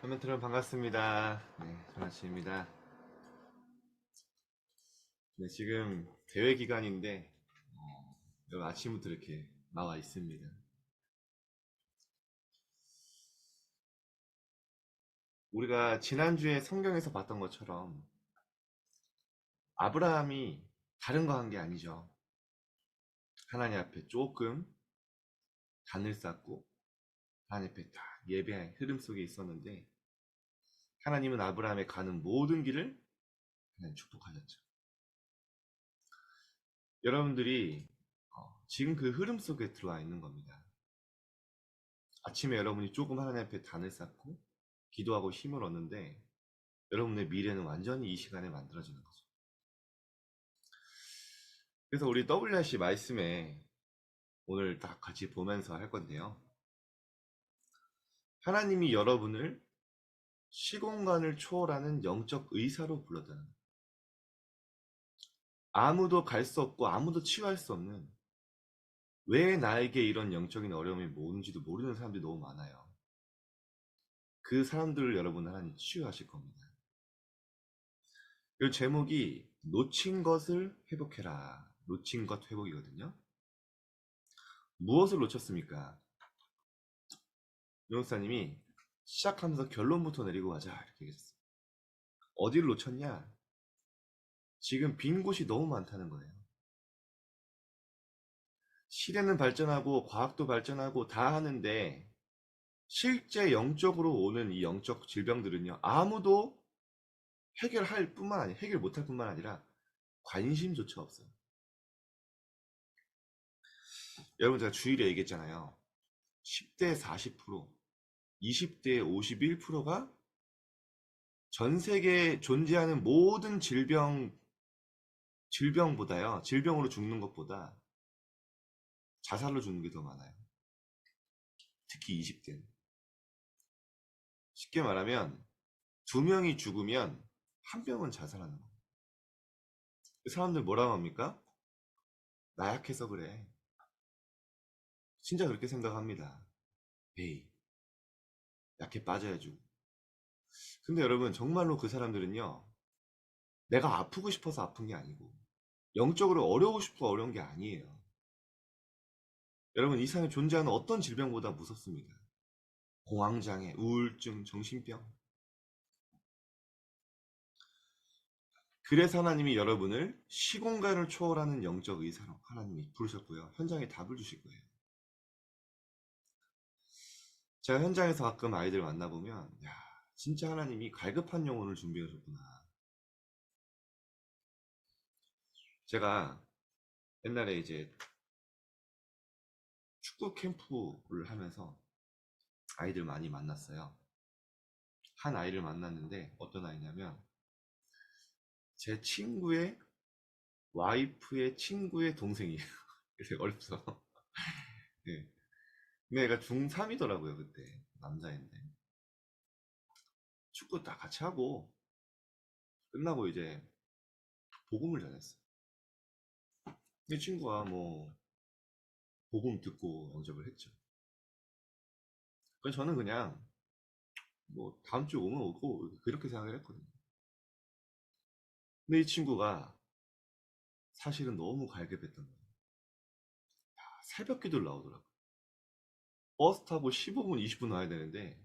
화면트럼 반갑습니다. 네, 전아치입니다. 네, 지금 대회 기간인데 여기 아침부터 이렇게 나와 있습니다. 우리가 지난주에 성경에서 봤던 것처럼 아브라함이 다른 거 한 게 아니죠. 하나님 앞에 조금 단을 쌓고 하나님 앞에 딱 예배의 흐름 속에 있었는데 하나님은 아브라함의 가는 모든 길을 하나님 축복하셨죠. 여러분들이 지금 그 흐름 속에 들어와 있는 겁니다. 아침에 여러분이 조금 하나님 앞에 단을 쌓고 기도하고 힘을 얻는데 여러분의 미래는 완전히 이 시간에 만들어지는 거죠. 그래서 우리 WRC 말씀에 오늘 딱 같이 보면서 할 건데요. 하나님이 여러분을 시공간을 초월하는 영적 의사로 불렀다는 거예요. 아무도 갈 수 없고 아무도 치유할 수 없는, 왜 나에게 이런 영적인 어려움이 오는지도 모르는 사람들이 너무 많아요. 그 사람들을 여러분 하나님 치유하실 겁니다. 이 제목이 놓친 것을 회복해라. 놓친 것 회복이거든요. 무엇을 놓쳤습니까? 용사님이 시작하면서 결론부터 내리고 가자 이렇게 얘기했어요. 어디를 놓쳤냐? 지금 빈 곳이 너무 많다는 거예요. 시대는 발전하고 과학도 발전하고 다 하는데 실제 영적으로 오는 이 영적 질병들은요, 아무도 해결할 뿐만 아니라 해결 못할 뿐만 아니라 관심조차 없어요. 여러분, 제가 주일에 얘기했잖아요. 10대 40%, 20대 51%가 전 세계에 존재하는 모든 질병보다요, 질병으로 죽는 것보다 자살로 죽는 게 더 많아요. 특히 20대는. 쉽게 말하면 2명이 죽으면 1명은 자살하는 거예요. 사람들 뭐라고 합니까? 나 약해서 그래. 진짜 그렇게 생각합니다. 에이, 약해 빠져야죠. 근데 여러분, 정말로 그 사람들은요, 내가 아프고 싶어서 아픈 게 아니고 영적으로 어려우고 싶어 어려운 게 아니에요. 여러분, 이 세상에 존재하는 어떤 질병보다 무섭습니다. 공황장애, 우울증, 정신병. 그래서 하나님이 여러분을 시공간을 초월하는 영적 의사로 하나님이 부르셨고요. 현장에 답을 주실 거예요. 제가 현장에서 가끔 아이들 만나보면, 야, 진짜 하나님이 갈급한 영혼을 준비하셨구나. 제가 옛날에 이제 축구 캠프를 하면서 아이들 많이 만났어요. 한 아이를 만났는데 어떤 아이냐면 제 친구의 와이프의 친구의 동생이에요. 되게 어렵죠. 네. 근데 애가 중3이더라고요, 그때. 남자인데. 축구 딱 같이 하고 끝나고 이제 복음을 전했어요. 이 친구가 뭐 복음 듣고 영접을 했죠. 그래서 저는 그냥 뭐 다음 주 오면 오고 그렇게 생각을 했거든요. 근데 이 친구가 사실은 너무 갈급했던 거예요. 새벽 기도를 나오더라고요. 버스 타고 15분, 20분 와야 되는데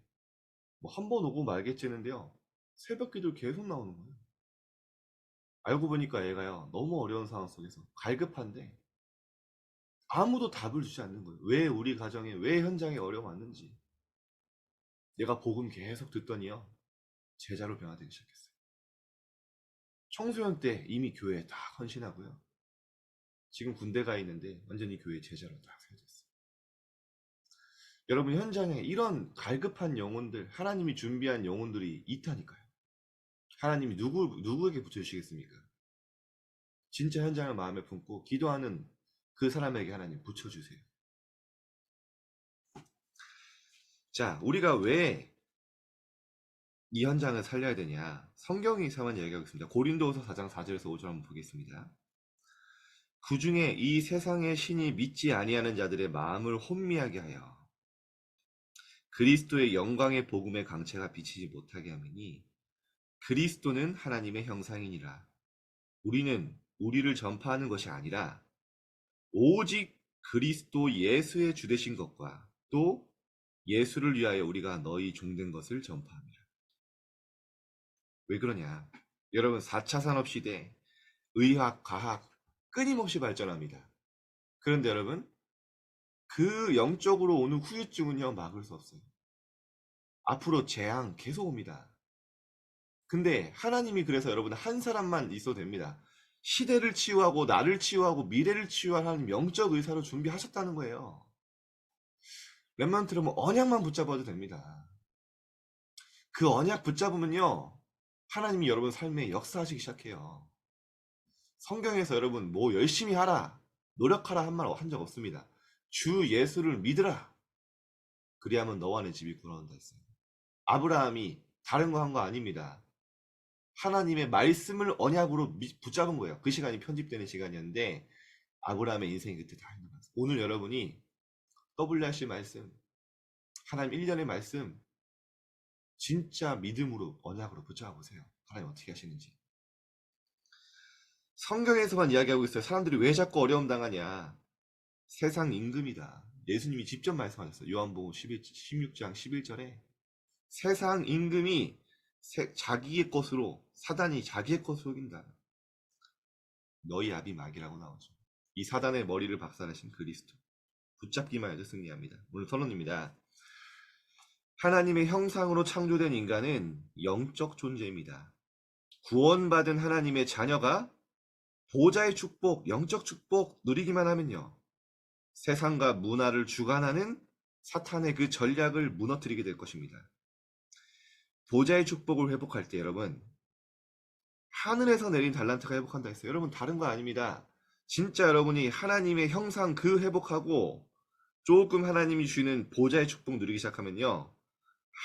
뭐 한 번 오고 말겠지는데요. 새벽 기도를 계속 나오는 거예요. 알고 보니까 얘가요, 너무 어려운 상황 속에서 갈급한데 아무도 답을 주지 않는 거예요. 왜 우리 가정에, 왜 현장에 어려움 왔는지. 얘가 복음 계속 듣더니요, 제자로 변화되기 시작했어요. 청소년 때 이미 교회에 딱 헌신하고요. 지금 군대 가 있는데 완전히 교회 제자로 딱 세워졌어요. 여러분, 현장에 이런 갈급한 영혼들, 하나님이 준비한 영혼들이 있다니까요. 하나님이 누구에게 붙여주시겠습니까? 진짜 현장을 마음에 품고 기도하는 그 사람에게 하나님 붙여주세요. 자, 우리가 왜 이 현장을 살려야 되냐? 성경이 사만 이야기하고 있습니다. 고린도후서 4장 4절에서 5절 한번 보겠습니다. 그 중에 이 세상의 신이 믿지 아니하는 자들의 마음을 혼미하게 하여 그리스도의 영광의 복음의 강체가 비치지 못하게 하매니 그리스도는 하나님의 형상이니라. 우리는 우리를 전파하는 것이 아니라 오직 그리스도 예수의 주되신 것과 또 예수를 위하여 우리가 너희 종된 것을 전파합니다. 왜 그러냐? 여러분 4차 산업시대 의학, 과학 끊임없이 발전합니다. 그런데 여러분 그 영적으로 오는 후유증은요 막을 수 없어요. 앞으로 재앙 계속 옵니다. 근데 하나님이 그래서 여러분 한 사람만 있어도 됩니다. 시대를 치유하고 나를 치유하고 미래를 치유할 하나님 영적 의사로 준비하셨다는 거예요. 랩런트는 뭐 언약만 붙잡아도 됩니다. 그 언약 붙잡으면요 하나님이 여러분 삶에 역사하시기 시작해요. 성경에서 여러분 뭐 열심히 하라 노력하라 한 말 한 적 없습니다. 주 예수를 믿으라 그리하면 너와 내 집이 구원한다 했어요. 아브라함이 다른 거 한 거 아닙니다. 하나님의 말씀을 언약으로 붙잡은 거예요. 그 시간이 편집되는 시간이었는데 아브라함의 인생이 그때 다 있는 거예요. 오늘 여러분이 WRC 말씀 하나님 1년의 말씀 진짜 믿음으로 언약으로 붙잡아 보세요. 하나님 어떻게 하시는지. 성경에서만 이야기하고 있어요. 사람들이 왜 자꾸 어려움 당하냐. 세상 임금이다. 예수님이 직접 말씀하셨어요. 요한복음 16장 11절에 세상 임금이 자기의 것으로 사단이 자기의 것으로 이긴다. 너희 아비 마귀라고 나오죠. 이 사단의 머리를 박살내신 그리스도 붙잡기만 해도 승리합니다. 오늘 선언입니다. 하나님의 형상으로 창조된 인간은 영적 존재입니다. 구원받은 하나님의 자녀가 보좌의 축복, 영적 축복 누리기만 하면요. 세상과 문화를 주관하는 사탄의 그 전략을 무너뜨리게 될 것입니다. 보좌의 축복을 회복할 때 여러분 하늘에서 내린 달란트가 회복한다 했어요. 여러분 다른 거 아닙니다. 진짜 여러분이 하나님의 형상 그 회복하고 조금 하나님이 주시는 보좌의 축복 누리기 시작하면요.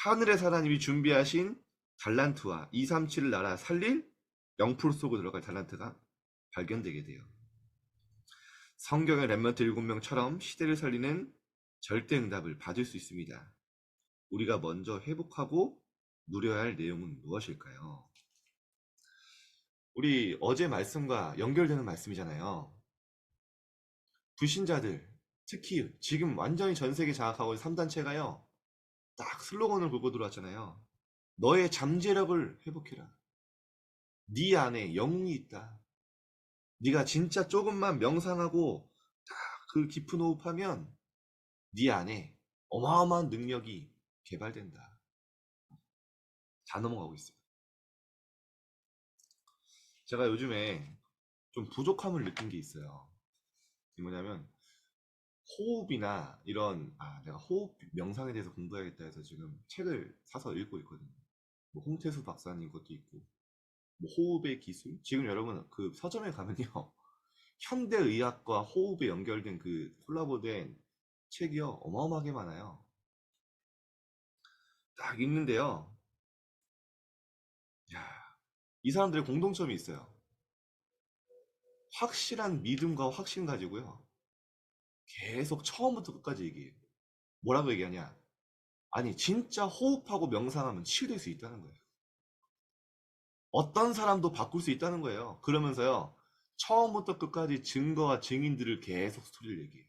하늘에서 하나님이 준비하신 달란트와 237을 나라 살릴 영풀 속으로 들어갈 달란트가 발견되게 돼요. 성경의 렘넌트 7명처럼 시대를 살리는 절대 응답을 받을 수 있습니다. 우리가 먼저 회복하고 누려야 할 내용은 무엇일까요? 우리 어제 말씀과 연결되는 말씀이잖아요. 불신자들, 특히 지금 완전히 전 세계 장악하고 있는 3단체가요. 딱 슬로건을 걸고 들어왔잖아요. 너의 잠재력을 회복해라. 네 안에 영웅이 있다. 네가 진짜 조금만 명상하고 딱 그 깊은 호흡하면 네 안에 어마어마한 능력이 개발된다. 다 넘어가고 있어요. 제가 요즘에 좀 부족함을 느낀 게 있어요. 이게 뭐냐면 호흡이나 이런 내가 호흡 명상에 대해서 공부해야겠다 해서 지금 책을 사서 읽고 있거든요. 뭐 홍태수 박사님 것도 있고 뭐 호흡의 기술 지금 여러분 그 서점에 가면요 현대의학과 호흡에 연결된 그 콜라보된 책이요 어마어마하게 많아요. 딱 읽는데요 이 사람들의 공동점이 있어요. 확실한 믿음과 확신 가지고요 계속 처음부터 끝까지 얘기해요. 뭐라고 얘기하냐, 아니 진짜 호흡하고 명상하면 치유될 수 있다는 거예요. 어떤 사람도 바꿀 수 있다는 거예요. 그러면서요 처음부터 끝까지 증거와 증인들을 계속 스토리를 얘기해요.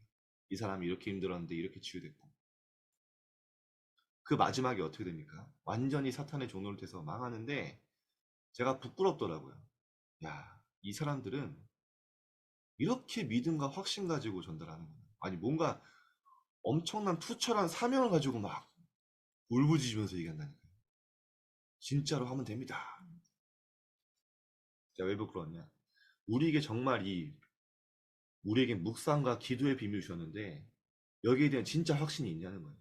이 사람이 이렇게 힘들었는데 이렇게 치유됐고 그 마지막에 어떻게 됩니까? 완전히 사탄의 종노릇 돼서 망하는데 제가 부끄럽더라고요. 야, 이 사람들은 이렇게 믿음과 확신 가지고 전달하는 거예요. 아니 뭔가 엄청난 투철한 사명을 가지고 막 울부짖으면서 얘기한다니까요. 진짜로 하면 됩니다. 자, 왜 부끄러웠냐? 우리에게 정말 우리에게 묵상과 기도의 비밀을 주셨는데 여기에 대한 진짜 확신이 있냐는 거예요.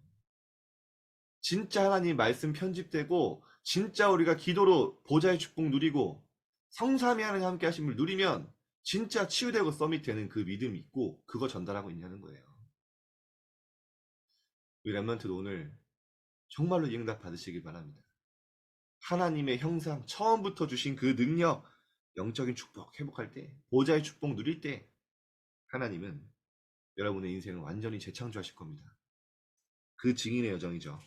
진짜 하나님 말씀 편집되고 진짜 우리가 기도로 보좌의 축복 누리고 성삼위 하나님 함께 하심을 누리면 진짜 치유되고 서밋되는 그 믿음이 있고 그거 전달하고 있냐는 거예요. 우리 랩런트도 오늘 정말로 이 응답 받으시길 바랍니다. 하나님의 형상 처음부터 주신 그 능력 영적인 축복 회복할 때 보좌의 축복 누릴 때 하나님은 여러분의 인생을 완전히 재창조하실 겁니다. 그 증인의 여정이죠.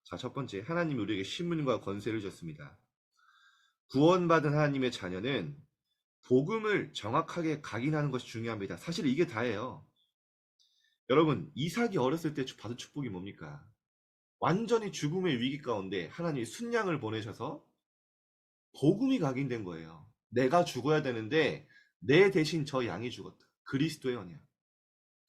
자, 첫 번째, 하나님이 우리에게 신분과 권세를 줬습니다. 구원받은 하나님의 자녀는 복음을 정확하게 각인하는 것이 중요합니다. 사실 이게 다예요. 여러분, 이삭이 어렸을 때 받은 축복이 뭡니까? 완전히 죽음의 위기 가운데 하나님이 순양을 보내셔서 복음이 각인된 거예요. 내가 죽어야 되는데 내 대신 저 양이 죽었다. 그리스도의 언약.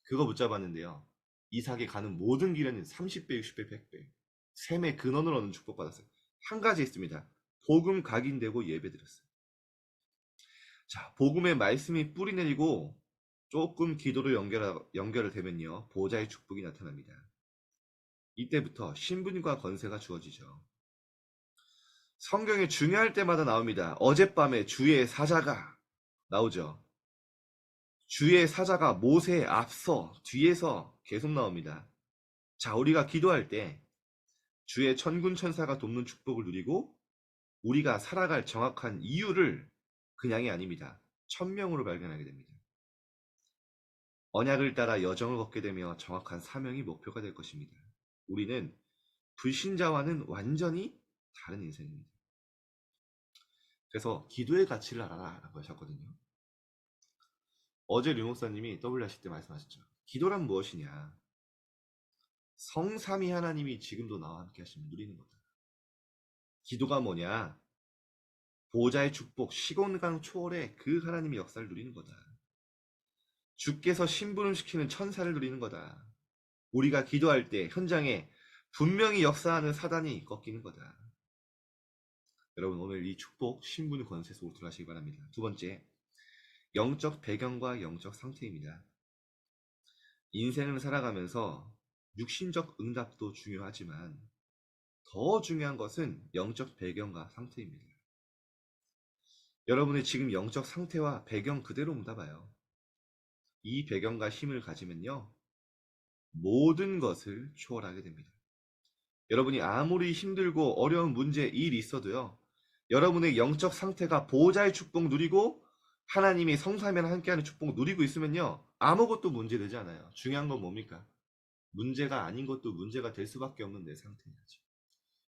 그거 붙잡았는데요. 이삭이 가는 모든 길에는 30배, 60배, 100배 샘의 근원을 얻는 축복받았어요. 한 가지 있습니다. 복음 각인되고 예배드렸어요. 자, 복음의 말씀이 뿌리 내리고 조금 기도로 연결을 되면요. 보좌의 축복이 나타납니다. 이때부터 신분과 권세가 주어지죠. 성경에 중요할 때마다 나옵니다. 어젯밤에 주의 사자가 나오죠. 주의 사자가 모세에 앞서 뒤에서 계속 나옵니다. 자, 우리가 기도할 때 주의 천군 천사가 돕는 축복을 누리고 우리가 살아갈 정확한 이유를 그냥이 아닙니다. 천명으로 발견하게 됩니다. 언약을 따라 여정을 걷게 되며 정확한 사명이 목표가 될 것입니다. 우리는 불신자와는 완전히 다른 인생입니다. 그래서 기도의 가치를 알아라 라고 하셨거든요. 어제 류 목사님이 WRC 때 말씀하셨죠. 기도란 무엇이냐? 성삼위 하나님이 지금도 나와 함께 하시면 누리는 거다. 기도가 뭐냐? 보좌의 축복, 시공간 초월의 그 하나님의 역사를 누리는 거다. 주께서 심부름시키는 천사를 누리는 거다. 우리가 기도할 때 현장에 분명히 역사하는 사단이 꺾이는 거다. 여러분, 오늘 이 축복, 신분 권세 속으로 들어가시기 바랍니다. 두 번째, 영적 배경과 영적 상태입니다. 인생을 살아가면서 육신적 응답도 중요하지만 더 중요한 것은 영적 배경과 상태입니다. 여러분의 지금 영적 상태와 배경 그대로 응답해요. 이 배경과 힘을 가지면요, 모든 것을 초월하게 됩니다. 여러분이 아무리 힘들고 어려운 문제, 일이 있어도요, 여러분의 영적 상태가 보호자의 축복 누리고 하나님이 성삼위랑 함께하는 축복 누리고 있으면요, 아무것도 문제되지 않아요. 중요한 건 뭡니까? 문제가 아닌 것도 문제가 될 수밖에 없는 내 상태야죠.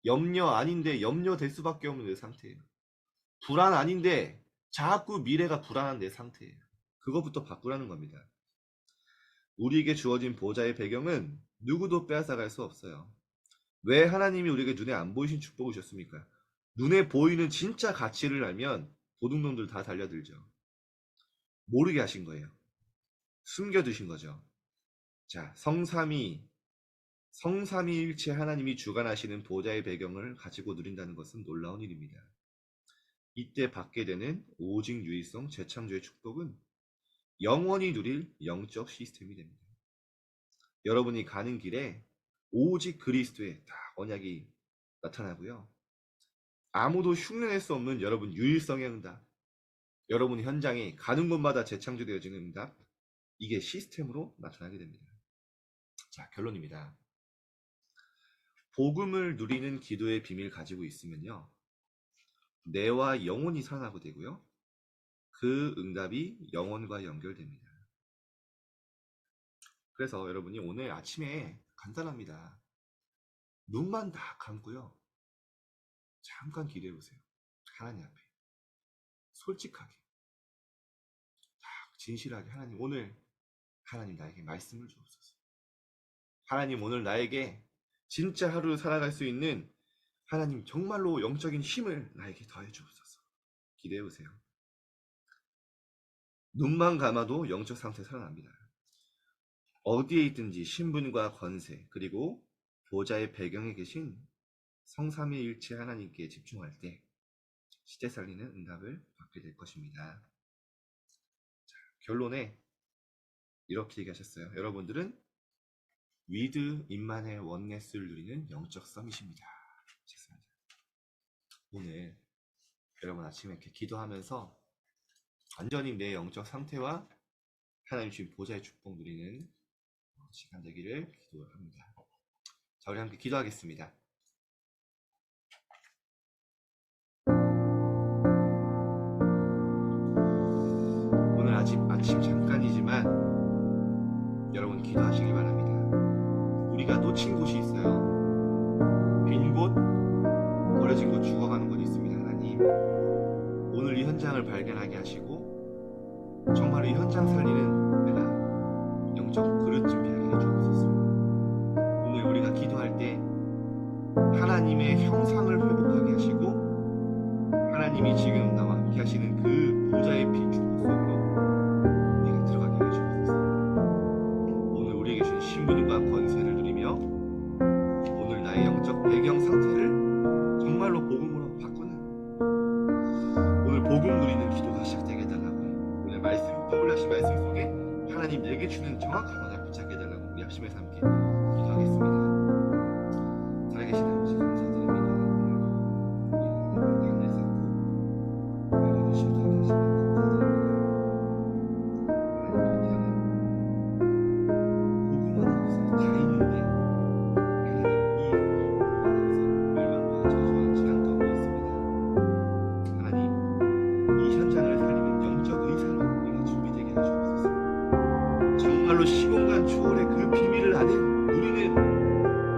염려 아닌데 염려될 수밖에 없는 내 상태예요. 불안 아닌데 자꾸 미래가 불안한 내 상태예요. 그것부터 바꾸라는 겁니다. 우리에게 주어진 보좌의 배경은 누구도 빼앗아갈 수 없어요. 왜 하나님이 우리에게 눈에 안 보이신 축복을 주셨습니까? 눈에 보이는 진짜 가치를 알면 도둑놈들 다 달려들죠. 모르게 하신 거예요. 숨겨두신 거죠. 자, 성삼위일체 하나님이 주관하시는 보좌의 배경을 가지고 누린다는 것은 놀라운 일입니다. 이때 받게 되는 오직 유일성 재창조의 축복은 영원히 누릴 영적 시스템이 됩니다. 여러분이 가는 길에 오직 그리스도의 딱 언약이 나타나고요. 아무도 흉내낼 수 없는 여러분 유일성의 응답, 여러분 현장에 가는 곳마다 재창조되어지는 응답, 이게 시스템으로 나타나게 됩니다. 자, 결론입니다. 복음을 누리는 기도의 비밀 가지고 있으면요, 내와 영혼이 살아나게 되고요, 그 응답이 영혼과 연결됩니다. 그래서 여러분이 오늘 아침에 간단합니다. 눈만 다 감고요, 잠깐 기도해 보세요. 하나님 앞에 솔직하게, 진실하게, 하나님 오늘 하나님 나에게 말씀을 주옵소서. 하나님 오늘 나에게 진짜 하루 살아갈 수 있는 하나님 정말로 영적인 힘을 나에게 더해 주옵소서. 기도해 보세요. 눈만 감아도 영적 상태 살아납니다. 어디에 있든지 신분과 권세, 그리고 보좌의 배경에 계신 성삼위일체 하나님께 집중할 때 시대 살리는 응답을 받게 될 것입니다. 자, 결론에 이렇게 얘기하셨어요. 여러분들은 위드 인만의 원네스를 누리는 영적 썸이십니다. 오늘 여러분 아침에 이렇게 기도하면서 완전히 내 영적 상태와 하나님 주신 보좌의 축복 누리는 시간 되기를 기도합니다. 자, 우리 함께 기도하겠습니다. 오늘 아침 잠깐이지만 여러분 기도하시길 바랍니다. 우리가 놓친 곳이 있어요. 빈 곳, 버려진 곳, 죽어가는 곳이 있습니다. 하나님, 오늘 이 현장을 발견하게 하시고 정말 이 현장 살리는 내가 영적 그릇 준비하게 해주옵소서. 오늘 우리가 기도할 때 하나님의 형상을 회복하게 하시고 하나님이 지금 나와 함께 하시는 그 보좌의 빛 축복 속으로 우리가 들어가게 해주옵소서. 오늘 우리에게 주신 신분과 권세를 누리며 오늘 나의 영적 배경 상태를 정말로 복음으로 바꾸는 오늘 복음 누리는 기도가 시작되게 해달라고. 오늘 말씀 떠올라신 말씀 속에 하나님 내게 주는 정확한 언약 붙잡게 해달라고 우리 합심해서 함께 기도하겠습니다. 살아계신 아버지 감사드립니다. 오늘도 우리 하나님 쌓고 우리를 심도하게 하시면 감사드립니다. 하나님 현장은 복음 하나에서 다 있는데 하나님 이 멸망과 저주와 재앙 가운데 있습니다. 하나님 이 현장을 살리는 영적 의사로 우리가 준비되게 해주옵소서. 정말로 시공간 초월의 그 비밀을 아는 누리는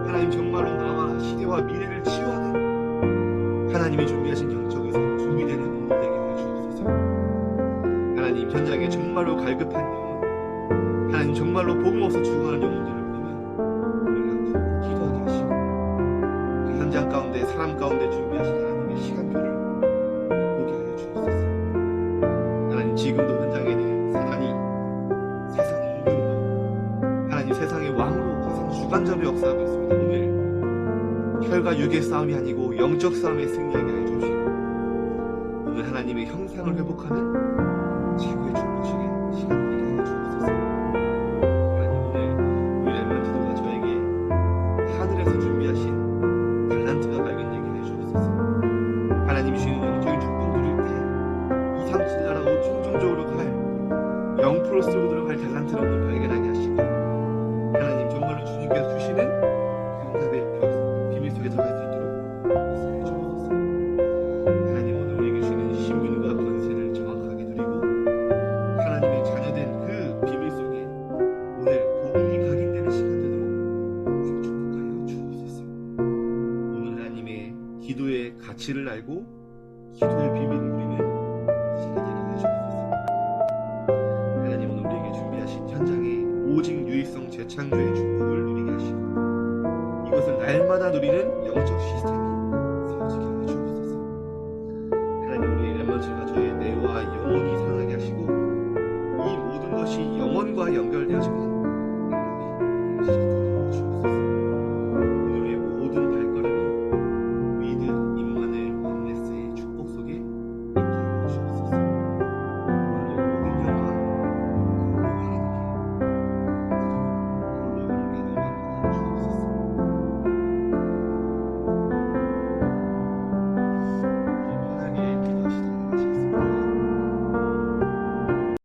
하나님 정말로 나와 시대와 미래를 치유하는 하나님이 준비하신 영적 의사로 준비되는 오늘 되게 해주옵소서. 하나님 현장에 정말로 갈급한 영혼, 하나님 정말로 복음 없어 죽어가는 영혼들을 보면 우리가 기도하게 하시고 그 현장 가운데 사람 가운데 준비하신 하나님의 시간표를 보게 하여 주옵소서. 하나님 지금도 현장에는 사단이 세상 임금으로 하나님 세상의 왕으로 세상 주관자로 역사하고 있습니다. 오늘 혈과 육의 싸움이 아니고 영적 싸움에 승리하게 하여 주시고 오늘 하나님의 형상을 회복하는 최고의 축복식의 시간이 되게 하여 주옵소서. 하나님 오늘 우리 렘넌트들과 저에게 하늘에서 준비하신 달란트가 발견되게 하여 주옵소서. 하나님이 주시는 영적인 축복 누릴 때 이상치 나라고 충성적으로 갈 0%로 들어갈 달란트를 오늘 발견하게 하시고 하나님 정말로 주님께서 주시는 응답의 비밀 속에 들어갈 수 있도록 역사해 주옵소서. 하나님 오늘 우리에게 주시는 신분과 권세를 정확하게 누리고 하나님의 자녀된 그 비밀 속에 오늘 복음이 각인되는 시간 되도록 우리에게 축복하여 주옵소서. 오늘 하나님의 기도의 가치를 알고 기도의 비밀을 누리는 시간 되게 해 주옵소서. 하나님 오늘 우리에게 준비하신 현장에 오직 유익성 재창조의 축복을 누리게 하시고 이것을 날마다 누리는 영적 시스템이 세워지게 하여 주옵소서. 하나님 우리의 렘넌트가 저의 뇌와 영혼이 살아나게 하시고 이 모든 것이 영혼과 연결되어지는